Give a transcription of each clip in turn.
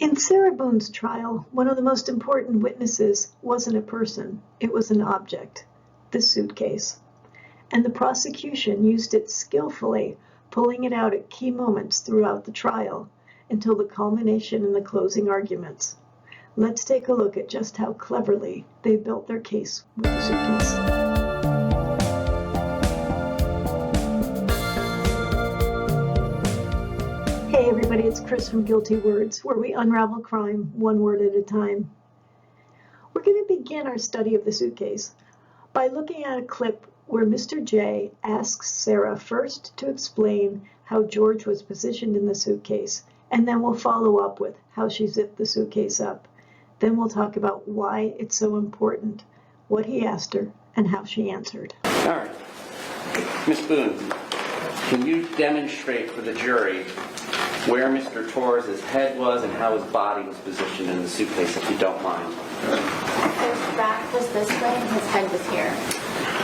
In Sarah Boone's trial, one of the most important witnesses wasn't a person, it was an object, the suitcase. And the prosecution used it skillfully, pulling it out at key moments throughout the trial, until the culmination in the closing arguments. Let's take a look at just how cleverly they built their case with the suitcase. Hey everybody, it's Chris from Guilty Words, where we unravel crime one word at a time. We're going to begin our study of the suitcase by looking at a clip where Mr. J asks Sarah first to explain how George was positioned in the suitcase, and then we'll follow up with how she zipped the suitcase up. Then we'll talk about why it's so important, what he asked her, and how she answered. All right. Miss Boone, can you demonstrate for the jury where Mr. Torres' head was and how his body was positioned in the suitcase, if you don't mind? His back was this way and his head was here.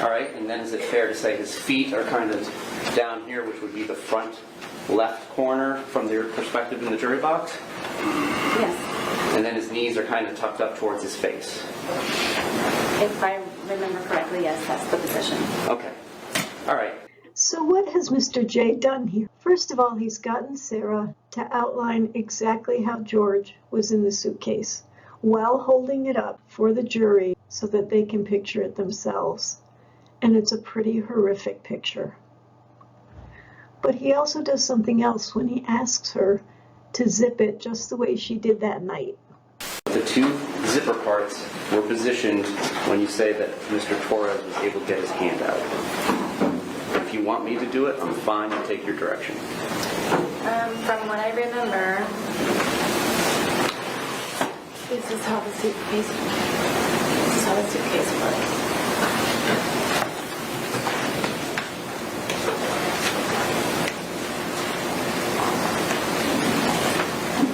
All right, and then is it fair to say his feet are kind of down here, which would be the front left corner from their perspective in the jury box? Yes. And then his knees are kind of tucked up towards his face? If I remember correctly, yes, that's the position. Okay. All right. So what has Mr. J done here? First of all, he's gotten Sarah to outline exactly how George was in the suitcase while holding it up for the jury so that they can picture it themselves. And it's a pretty horrific picture. But he also does something else when he asks her to zip it just the way she did that night. The two zipper parts were positioned when you say that Mr. Torres was able to get his hand out. If you want me to do it, I'm fine to take your direction. From what I remember, this is how the suitcase was.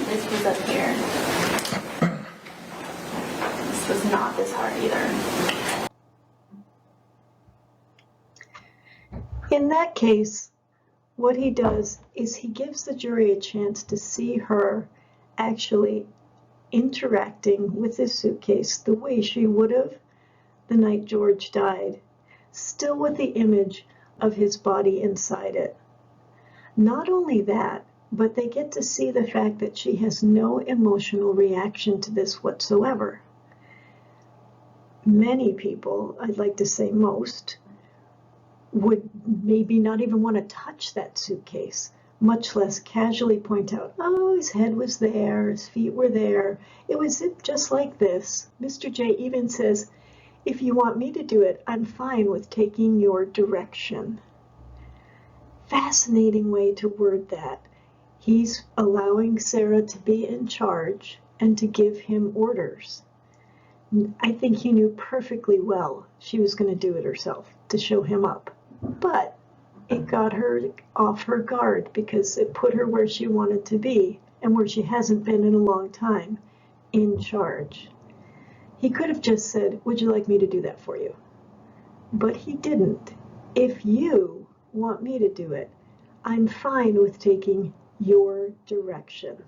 This was up here. This was not this hard either. In that case, what he does is he gives the jury a chance to see her actually interacting with this suitcase the way she would have the night George died, still with the image of his body inside it. Not only that, but they get to see the fact that she has no emotional reaction to this whatsoever. Many people, I'd like to say most, would maybe not even want to touch that suitcase, much less casually point out, oh, his head was there, his feet were there, it was zipped just like this. Mr. J even says, if you want me to do it, I'm fine with taking your direction. Fascinating way to word that. He's allowing Sarah to be in charge and to give him orders. I think he knew perfectly well she was going to do it herself to show him up. But it got her off her guard because it put her where she wanted to be and where she hasn't been in a long time, in charge. He could have just said, would you like me to do that for you? But he didn't. If you want me to do it, I'm fine with taking your direction.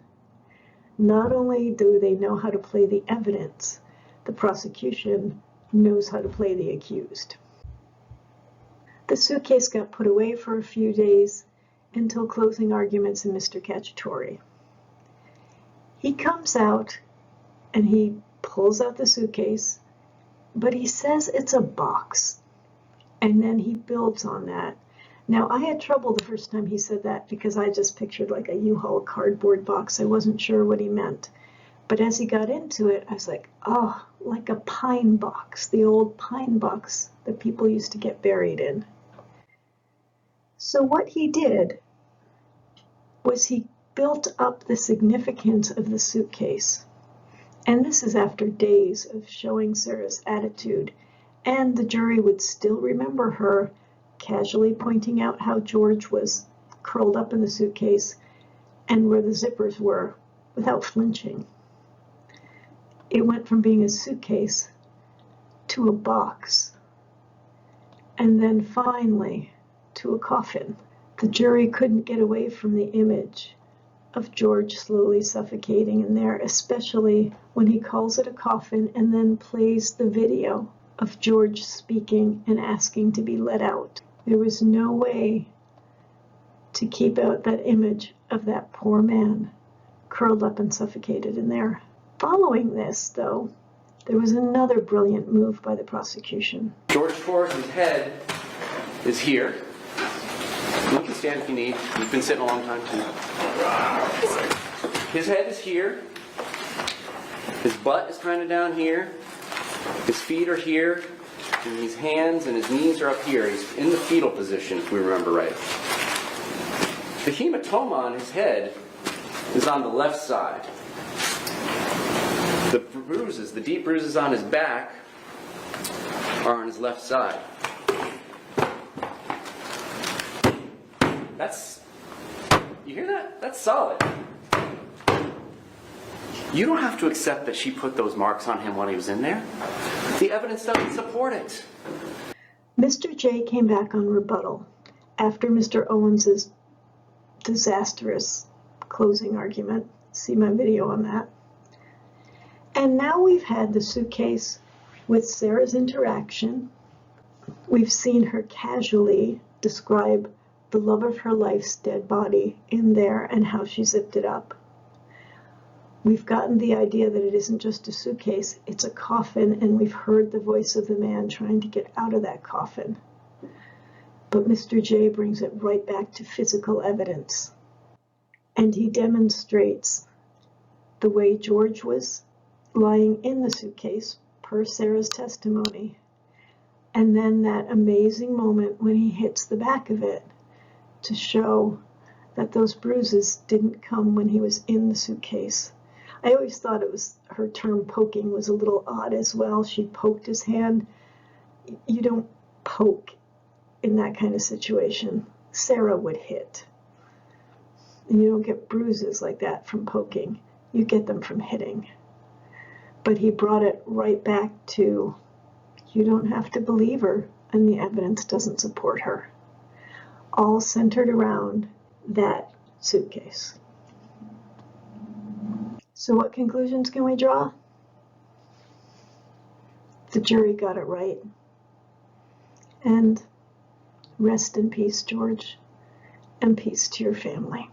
Not only do they know how to play the evidence, the prosecution knows how to play the accused. The suitcase got put away for a few days until closing arguments in Mr. Cacciatore. He comes out and he pulls out the suitcase, but he says it's a box, and then he builds on that. Now, I had trouble the first time he said that because I just pictured like a U-Haul cardboard box. I wasn't sure what he meant. But as he got into it, I was like, oh, like a pine box, the old pine box that people used to get buried in. So what he did was he built up the significance of the suitcase. And this is after days of showing Sarah's attitude. And the jury would still remember her casually pointing out how George was curled up in the suitcase and where the zippers were without flinching. It went from being a suitcase to a box, and then finally to a coffin. The jury couldn't get away from the image of George slowly suffocating in there, especially when he calls it a coffin and then plays the video of George speaking and asking to be let out. There was no way to keep out that image of that poor man curled up and suffocated in there. Following this, though, there was another brilliant move by the prosecution. George Torres' head is here. You can stand if you need. You've been sitting a long time too. His head is here. His butt is kind of down here. His feet are here. And his hands and his knees are up here. He's in the fetal position, if we remember right. The hematoma on his head is on the left side. The bruises, the deep bruises on his back, are on his left side. You hear that? That's solid. You don't have to accept that she put those marks on him when he was in there. The evidence doesn't support it. Mr. J came back on rebuttal after Mr. Owens's disastrous closing argument. See my video on that. And now we've had the suitcase with Sarah's interaction. We've seen her casually describe the love of her life's dead body in there and how she zipped it up. We've gotten the idea that it isn't just a suitcase, it's a coffin, and we've heard the voice of the man trying to get out of that coffin. But Mr. J brings it right back to physical evidence. And he demonstrates the way George was lying in the suitcase, per Sarah's testimony. And then that amazing moment when he hits the back of it to show that those bruises didn't come when he was in the suitcase. I always thought her term poking was a little odd as well. She poked his hand. You don't poke in that kind of situation. Sarah would hit. And you don't get bruises like that from poking. You get them from hitting. But he brought it right back to, you don't have to believe her, and the evidence doesn't support her. All centered around that suitcase. So what conclusions can we draw? The jury got it right. And rest in peace, George, and peace to your family.